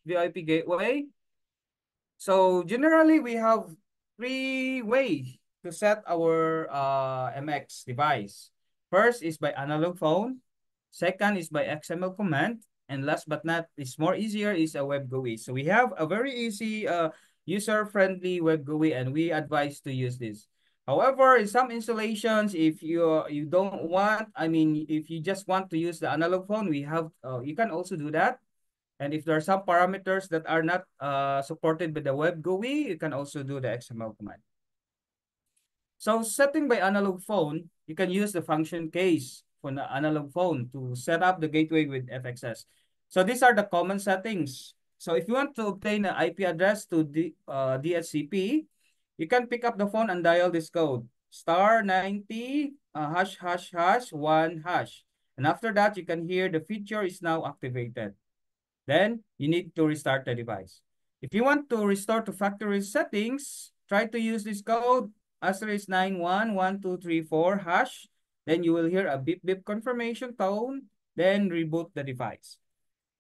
VIP gateway. So generally, we have three ways to set our MX device. First is by analog phone. Second is by XML command. And last but not is more easier is a web GUI. So we have a very easy user-friendly web GUI and we advise to use this. However, in some installations, if you don't want, I mean, if you just want to use the analog phone, we have you can also do that. And if there are some parameters that are not supported by the web GUI, you can also do the XML command. So setting by analog phone, you can use the function case for the analog phone to set up the gateway with FXS. So these are the common settings. So if you want to obtain an IP address to DHCP, you can pick up the phone and dial this code, *90 hash hash hash 1 hash. And after that, you can hear the feature is now activated. Then you need to restart the device. If you want to restore to factory settings, try to use this code *911234 hash. Then you will hear a beep beep confirmation tone. Then reboot the device.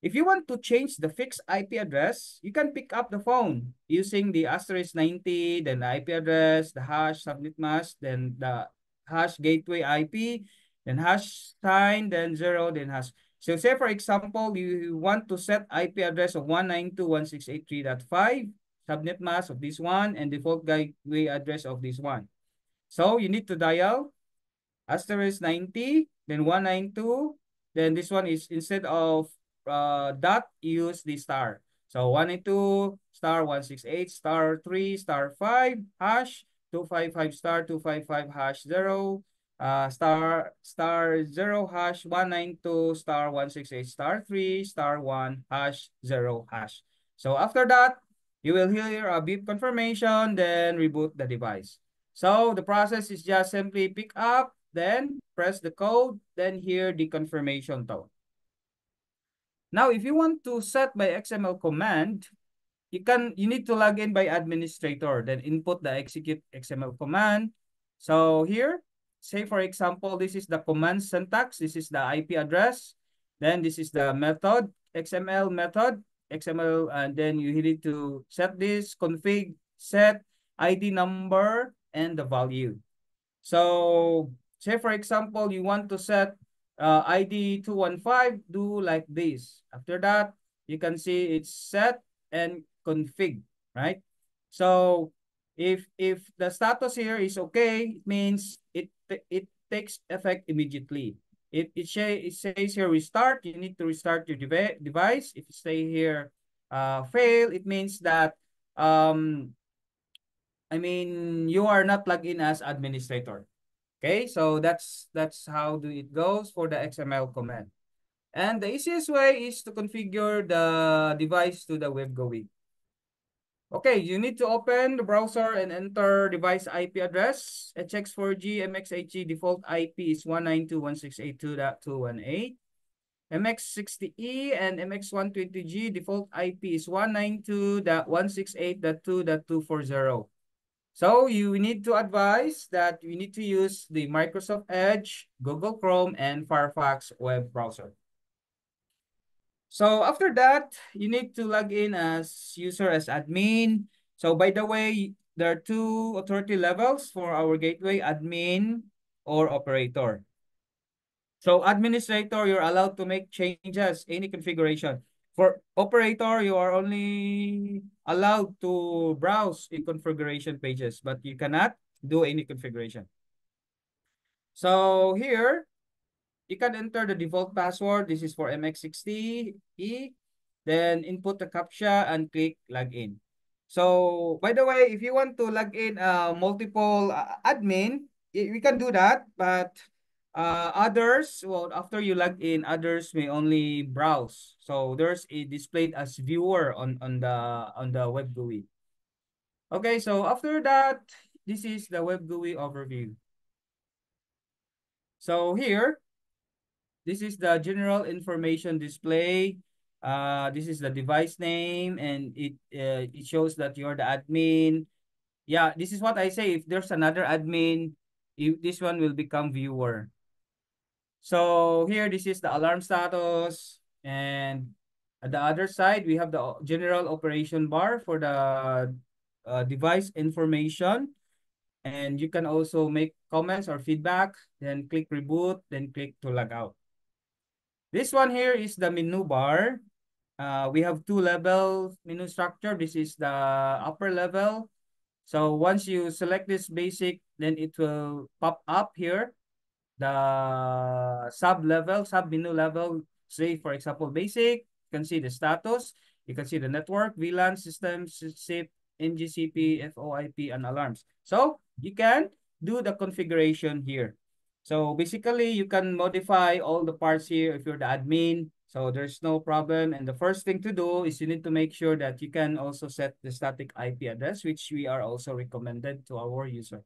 If you want to change the fixed IP address, you can pick up the phone using the *90, then the IP address, the hash subnet mask, then the hash gateway IP, then hash sign, then 0, then hash. So say for example, you want to set IP address of 192.168.3.5, subnet mask of this one, and default gateway address of this one. So you need to dial *90, then 192, then this one is instead of dot, use the star. So 192 star 168 star 3 star 5 hash 255 star 255 hash 0 star 0 hash 192 star 168 star 3 star 1 hash 0 hash. So after that, you will hear a beep confirmation, then reboot the device. So the process is just simply pick up, then press the code, then hear the confirmation tone. Now, if you want to set by XML command, you need to log in by administrator, then input the execute XML command. So here, say for example, this is the command syntax, this is the IP address, then this is the method, XML method, XML, and then you need to set this, config, set, ID number, and the value. So say for example, you want to set ID 215, do like this. After that, you can see it's set and config, right? So if the status here is okay, it means it takes effect immediately. It says here restart, you need to restart your device. If you say here fail, it means that I mean, you are not plugged in as administrator. Okay, so that's how it goes for the XML command. And the easiest way is to configure the device to the web GUI. Okay, you need to open the browser and enter device IP address. HX4G MXHG default IP is 192.168.2.218. MX60E and MX120G default IP is 192.168.2.240. So you need to advise that you need to use the Microsoft Edge, Google Chrome, and Firefox web browser. So after that, you need to log in as user as admin. So by the way, there are two authority levels for our gateway, admin or operator. So administrator, you're allowed to make changes, any configuration. For operator, you are only allowed to browse in configuration pages, but you cannot do any configuration. So here, you can enter the default password. This is for MX60E. Then input the CAPTCHA and click login. So by the way, if you want to log in multiple admin, we can do that. But others, well, after you log in, others may only browse. So there's a displayed as viewer on the web GUI. Okay, so after that, this is the web GUI overview. So here, this is the general information display. This is the device name, and it shows that you're the admin. Yeah, this is what I say. If there's another admin, this one will become viewer. So here, this is the alarm status, and At the other side, we have the general operation bar for the device information. And you can also make comments or feedback, then click reboot, then click to log out. This one here is the menu bar. We have two level menu structure. This is the upper level. So once you select this basic, then it will pop up here the sub level, sub menu level. Say for example, basic. You can see the status. You can see the network, VLAN, system, SIP, NGCP, FOIP, and alarms. So you can do the configuration here. So basically, you can modify all the parts here if you're the admin. So there's no problem. And the first thing to do is you need to make sure that you can also set the static IP address, which we are also recommended to our user.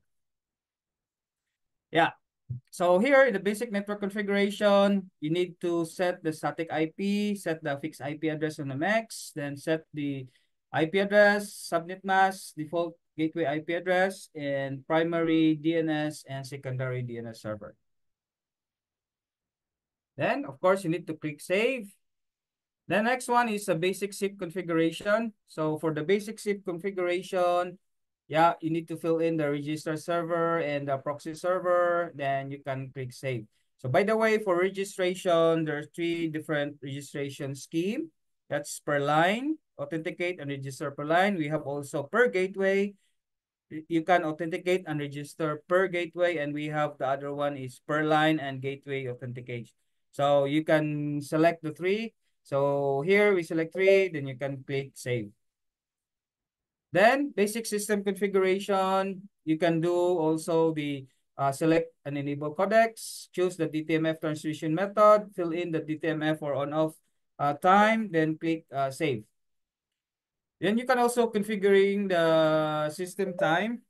Yeah. So here in the basic network configuration, you need to set the static IP, set the fixed IP address on the MAC, then set the IP address, subnet mask, default gateway IP address, and primary DNS and secondary DNS server. Then, of course, you need to click save. The next one is a basic SIP configuration. So for the basic SIP configuration, yeah, you need to fill in the register server and the proxy server, then you can click save. So by the way, for registration, there are three different registration scheme. That's per line, authenticate and register per line. We have also per gateway. You can authenticate and register per gateway, and we have the other one is per line and gateway authentication. So you can select the three. So here we select three, then you can click save. Then basic system configuration, you can do also the select and enable codecs, choose the DTMF transmission method, fill in the DTMF or on-off time, then click save. Then you can also configuring the system time.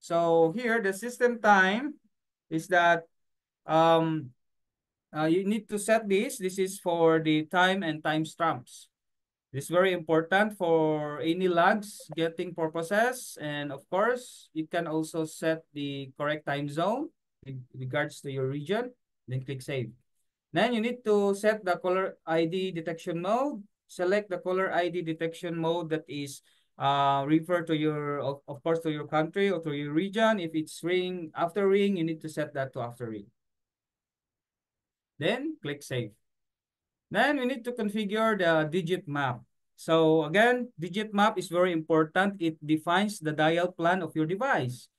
So here the system time is that um, you need to set this. This is for the time and timestamps. This is very important for any logs getting purposes. And of course, you can also set the correct time zone in regards to your region. Then click save. Then you need to set the caller ID detection mode. Select the caller ID detection mode that is refer to your, of course, to your country or to your region. If it's ring, after ring, you need to set that to after ring. Then click save. Then we need to configure the digit map. So again, digit map is very important. It defines the dial plan of your device.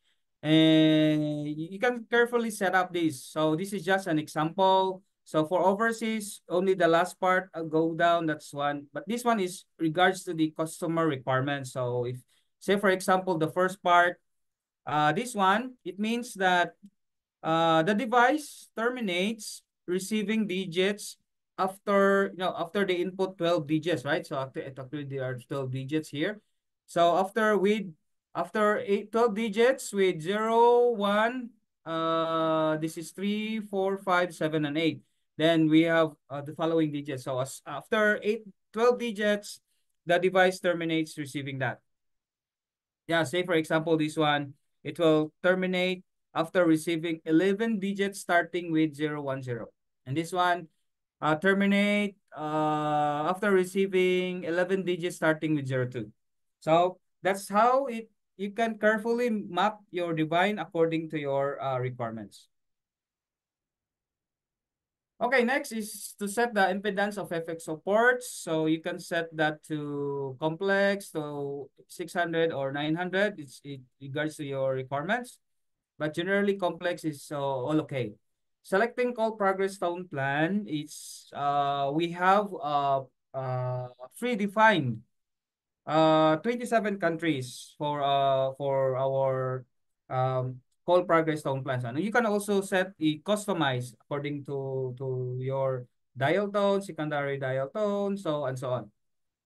And you can carefully set up this. So this is just an example. So for overseas, only the last part go down, that's one. But this one is regards to the customer requirements. So if, say for example, the first part, this one, it means that the device terminates receiving digits after, after the input 12 digits, right? So after there are 12 digits here. So after 12 digits with 0, 1, this is 3, 4, 5, 7, and 8. Then we have the following digits. So after 12 digits, the device terminates receiving that. Yeah, say for example, this one, it will terminate after receiving 11 digits starting with 010. And this one, terminate after receiving 11 digits starting with 02. So that's how you can carefully map your divine according to your requirements. Okay, next is to set the impedance of FX ports. So you can set that to complex, to 600 or 900. It regards to your requirements. But generally complex is all okay. Selecting call progress tone plan is we have predefined 27 countries for our call progress tone plans. And you can also set the customize according to your dial tone, secondary dial tone, so and so on.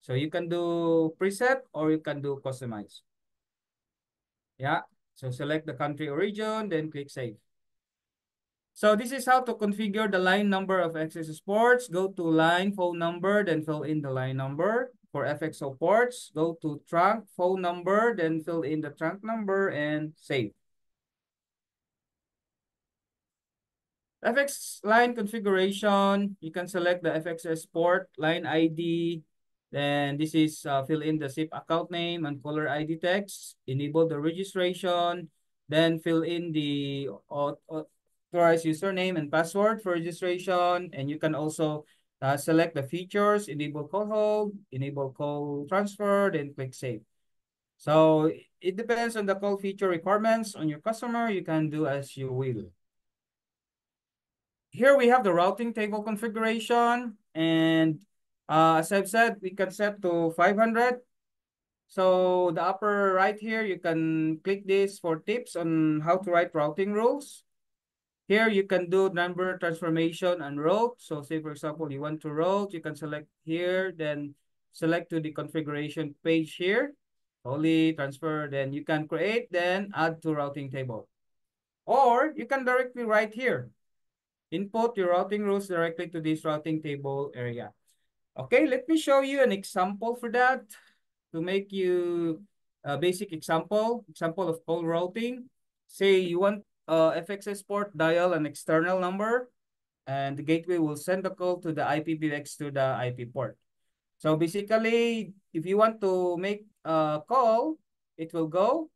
So you can do preset or you can do customize. Yeah. So select the country or region, then click save. So this is how to configure the line number of XS ports. Go to line phone number, then fill in the line number. For FXO ports, go to trunk phone number, then fill in the trunk number and save. FX line configuration, you can select the FXS port, line ID, Then this is fill in the SIP account name and caller ID text, enable the registration, then fill in the authorized username and password for registration. And you can also select the features, enable call hold, enable call transfer, then click save. So it depends on the call feature requirements on your customer. You can do as you will. Here we have the routing table configuration. And as I've said, we can set to 500. So the upper right here, you can click this for tips on how to write routing rules. Here you can do number transformation and route. So say for example, you want to route, you can select here, then select to the configuration page here. Only transfer, then you can create, then add to routing table. Or you can directly write here. Input your routing rules directly to this routing table area. Okay, let me show you an example for that to make you a basic example of call routing. Say you want FXS port dial an external number, and the gateway will send the call to the IPPX to the IP port. So basically, if you want to make a call, it will go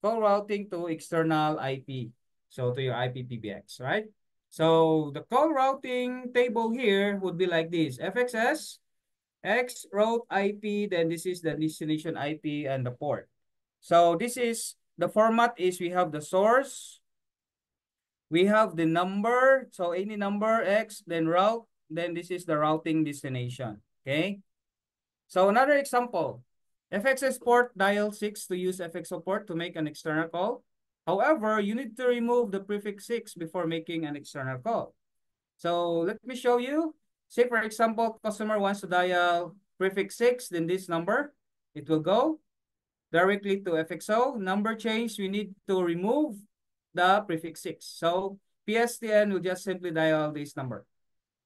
call routing to external IP. So to your IPPBX, right? So the call routing table here would be like this: FXS, X route IP, then this is the destination IP and the port. So this is the format is we have the source, we have the number, so any number X, then route, then this is the routing destination. Okay. So another example, FXS port dial 6 to use FXO port to make an external call. However, you need to remove the prefix 6 before making an external call. So let me show you. Say for example, customer wants to dial prefix 6, then this number, it will go directly to FXO. Number change, we need to remove the prefix 6. So PSTN will just simply dial this number.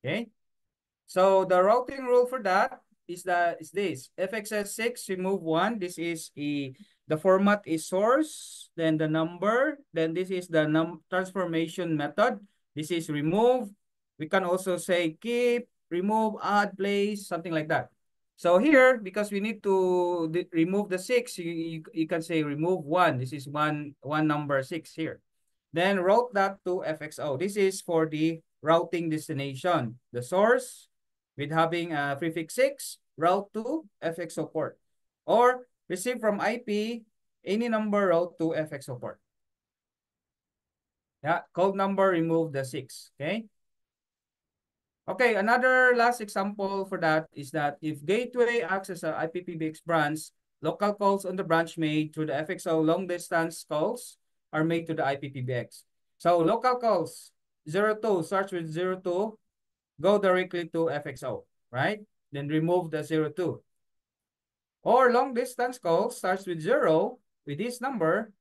Okay. So the routing rule for that is this. FXS 6, remove 1. This is the format is source, then the number, then this is the transformation method. This is remove. We can also say keep, remove, add, place, something like that. So here, because we need to remove the 6, you can say remove 1. This is one number 6 here. Then route that to FXO. This is for the routing destination. The source with having a prefix 6, route to FXO port. Or receive from IP, any number route to FXO port. Yeah, code number, remove the 6. Okay. Okay, another last example for that is that if gateway access a IPPBX branch, local calls on the branch made through the FXO long distance calls are made to the IPPBX. So local calls 02 starts with 02, go directly to FXO, right? Then remove the 02. Or long distance call starts with 0 with this number,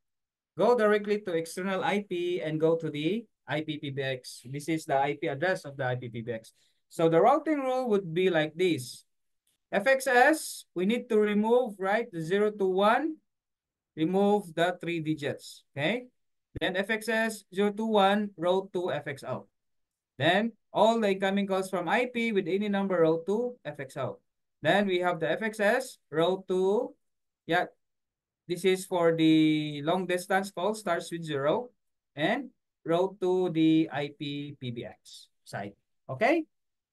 go directly to external IP and go to the IPPBX. This is the IP address of the IPPBX. So the routing rule would be like this. FXS, we need to remove, right, the 0 to 1, remove the 3 digits, okay? Then FXS 0 to 1, route to FXO. Then all the incoming calls from IP with any number route to FXO. Then we have the FXS route to, yeah, this is for the long distance call, starts with 0, and route to the IP PBX side. Okay?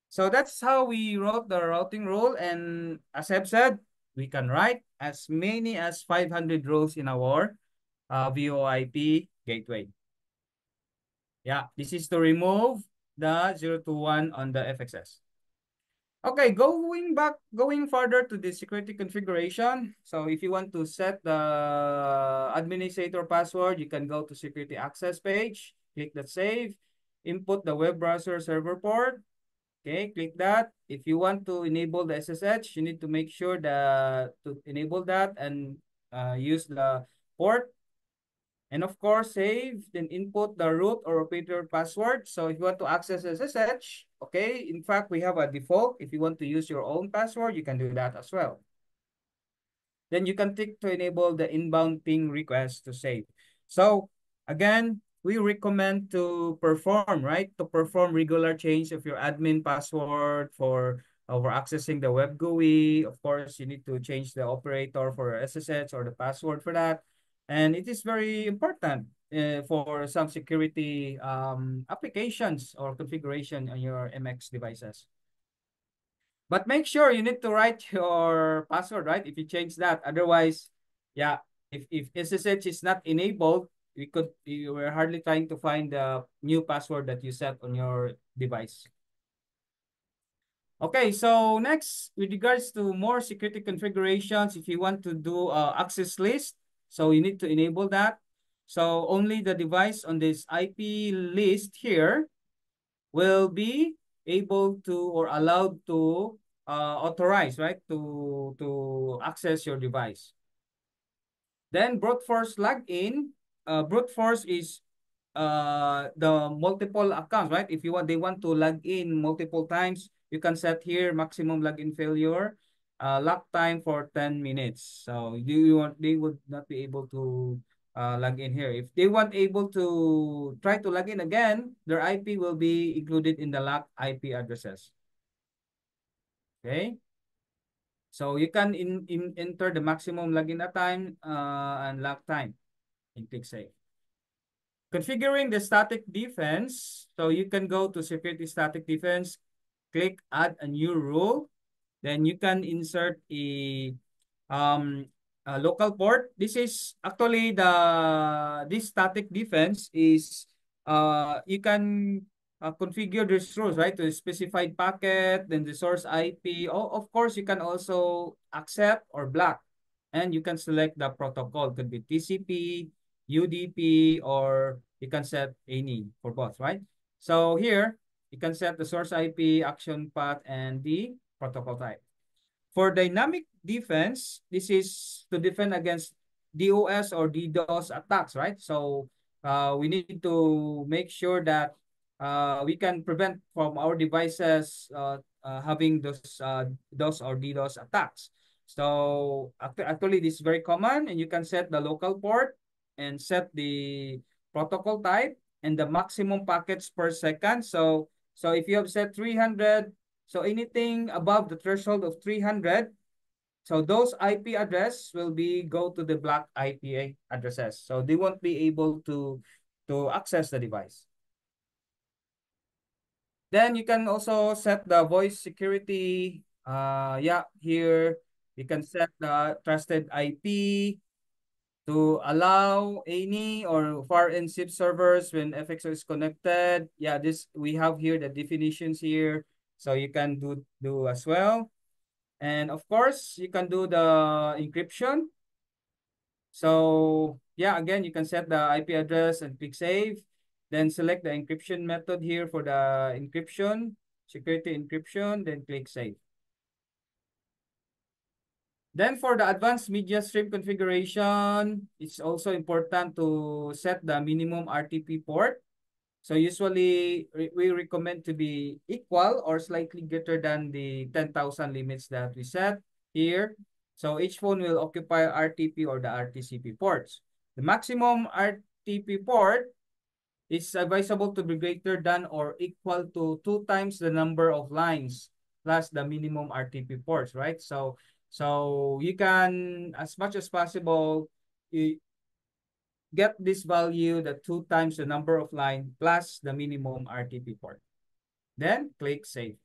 So that's how we wrote the routing rule. And as I've said, we can write as many as 500 rules in our VoIP gateway. Yeah, this is to remove the 0 to 1 on the FXS. Okay, going further to the security configuration. So if you want to set the administrator password, you can go to security access page, click the save, input the web browser server port. Okay, click that. If you want to enable the SSH, you need to make sure that to enable that and use the port. And of course, save, then input the root or operator password. So if you want to access SSH, okay, in fact, we have a default. If you want to use your own password, you can do that as well. Then you can tick to enable the inbound ping request to save. So again, we recommend to perform, right? To perform regular change of your admin password for over accessing the web GUI. Of course, you need to change the operator for SSH or the password for that. And it is very important for some security applications or configuration on your MX devices. But make sure you need to write your password, right? If you change that. Otherwise, yeah, if SSH is not enabled, you were hardly trying to find the new password that you set on your device. Okay, so next, with regards to more security configurations, if you want to do access list, so you need to enable that. So only the device on this IP list here will be able to or allowed to authorize, right, to access your device. Then brute force login. Brute force is the multiple accounts, right? If you want, they want to log in multiple times, you can set here maximum login failure, lock time for 10 minutes. So they would not be able to log in here. If they want able to try to log in again, their IP will be included in the locked IP addresses. Okay. So you can enter the maximum login time and lock time and click save. Configuring the static defense. So you can go to security static defense, click add a new rule. Then you can insert um, a local port. This is actually this static defense is you can configure these rules, right? To specified packet, then the source IP. Oh, of course, you can also accept or block. And you can select the protocol. Could be TCP, UDP, or you can set any for both, right? So here, you can set the source IP, action path, and the protocol type. For dynamic defense, this is to defend against DOS or DDoS attacks, right? So we need to make sure that we can prevent from our devices having those or DDoS attacks. So actually, this is very common, and you can set the local port and set the protocol type and the maximum packets per second. So if you have set 300, so anything above the threshold of 300, so those IP address will be go to the block IP addresses. So they won't be able to access the device. Then you can also set the voice security. Yeah, here you can set the trusted IP to allow any or far-end SIP servers when FXO is connected. Yeah, this we have here the definitions here. So you can do as well. And of course, you can do the encryption. So yeah, again, you can set the IP address and click save. Then select the encryption method here for the encryption, security encryption, then click save. Then for the advanced media stream configuration, it's also important to set the minimum RTP port. So usually we recommend to be equal or slightly greater than the 10,000 limits that we set here. So each phone will occupy RTP or the RTCP ports. The maximum RTP port is advisable to be greater than or equal to 2 times the number of lines plus the minimum RTP ports, right? So you can, as much as possible, get this value, the 2 times the number of line plus the minimum RTP port. Then click save.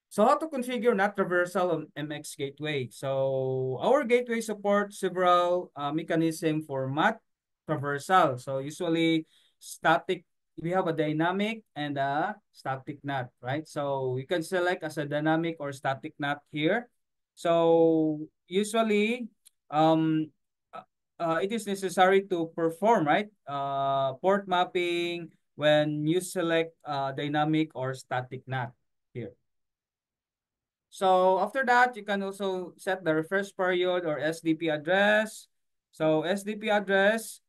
So how to configure NAT traversal on MX gateway? So our gateway supports several mechanism for MAT traversal. So usually static, we have a dynamic and a static NAT, right? So you can select as a dynamic or static NAT here. So usually um, it is necessary to perform, right? Port mapping when you select dynamic or static NAT here. So after that, you can also set the refresh period or SDP address. So SDP address,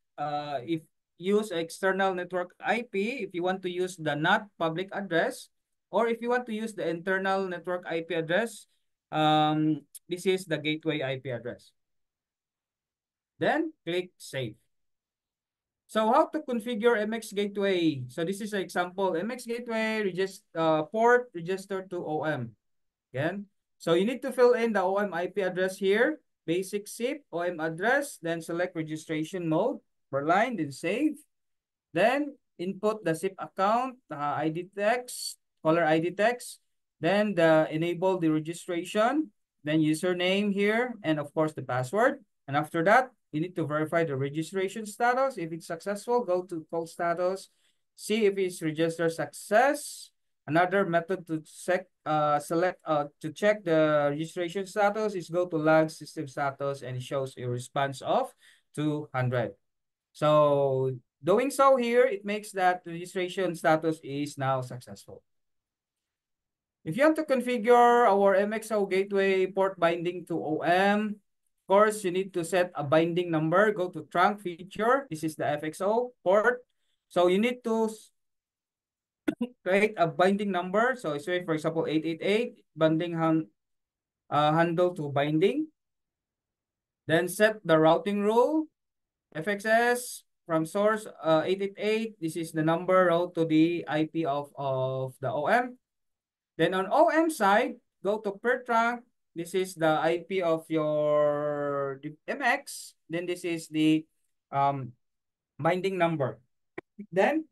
if use external network IP, if you want to use the not public address, or if you want to use the internal network IP address, this is the gateway IP address. Then click save. So how to configure MX Gateway? So this is an example. MX Gateway port register to OM. Again. So you need to fill in the OM IP address here, basic SIP, OM address, then select registration mode per line, then save. Then input the SIP account, ID text, caller ID text, then enable the registration, then username here, and of course the password. And after that, you need to verify the registration status. If it's successful, go to call status, see if it's registered success. Another method to to check the registration status is go to log system status, and it shows a response of 200. So doing so here, it makes that registration status is now successful. If you want to configure our MXO gateway port binding to OM, of course, you need to set a binding number. Go to trunk feature. This is the FXO port. So you need to create a binding number. So say, for example, 888, handle to binding. Then set the routing rule. FXS from source 888. This is the number route to the IP of the OM. Then on OM side, go to per trunk. This is the IP of your MX. Then this is the binding number. Then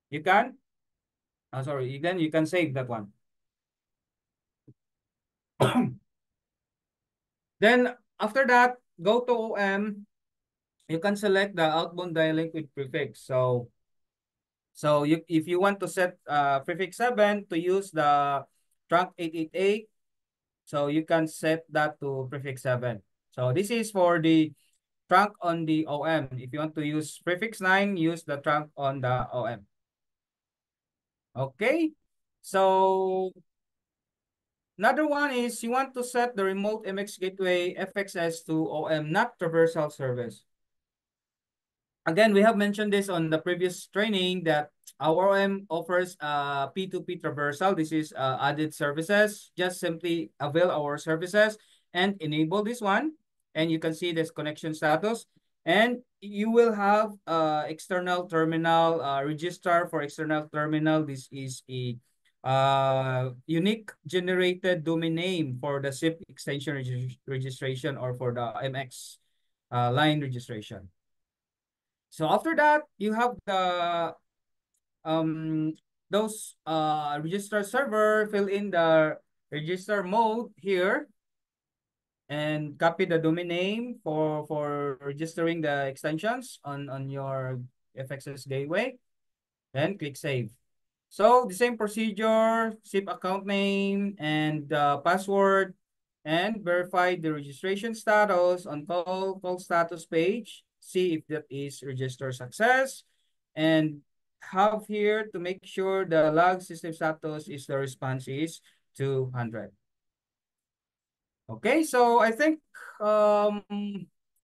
you can, then you can save that one. Then after that, go to OM. You can select the outbound dialect with prefix. So if you want to set prefix 7 to use the trunk 888, so you can set that to prefix 7. So this is for the trunk on the OM. If you want to use prefix 9, use the trunk on the OM. Okay. So another one is you want to set the remote MX gateway FXS to OM, not traversal service. Again, we have mentioned this on the previous training that our OM offers P2P traversal. This is added services. Just simply avail our services and enable this one. And you can see this connection status. And you will have external terminal register for external terminal. This is a unique generated domain name for the SIP extension registration or for the MX line registration. So after that, you have the those register server, fill in the register mode here and copy the domain name for registering the extensions on your FXS gateway, and click save. So the same procedure, SIP account name and password, and verify the registration status on call status page. See if that is register success, and have here to make sure the log system status is the response is 200. Okay, so I think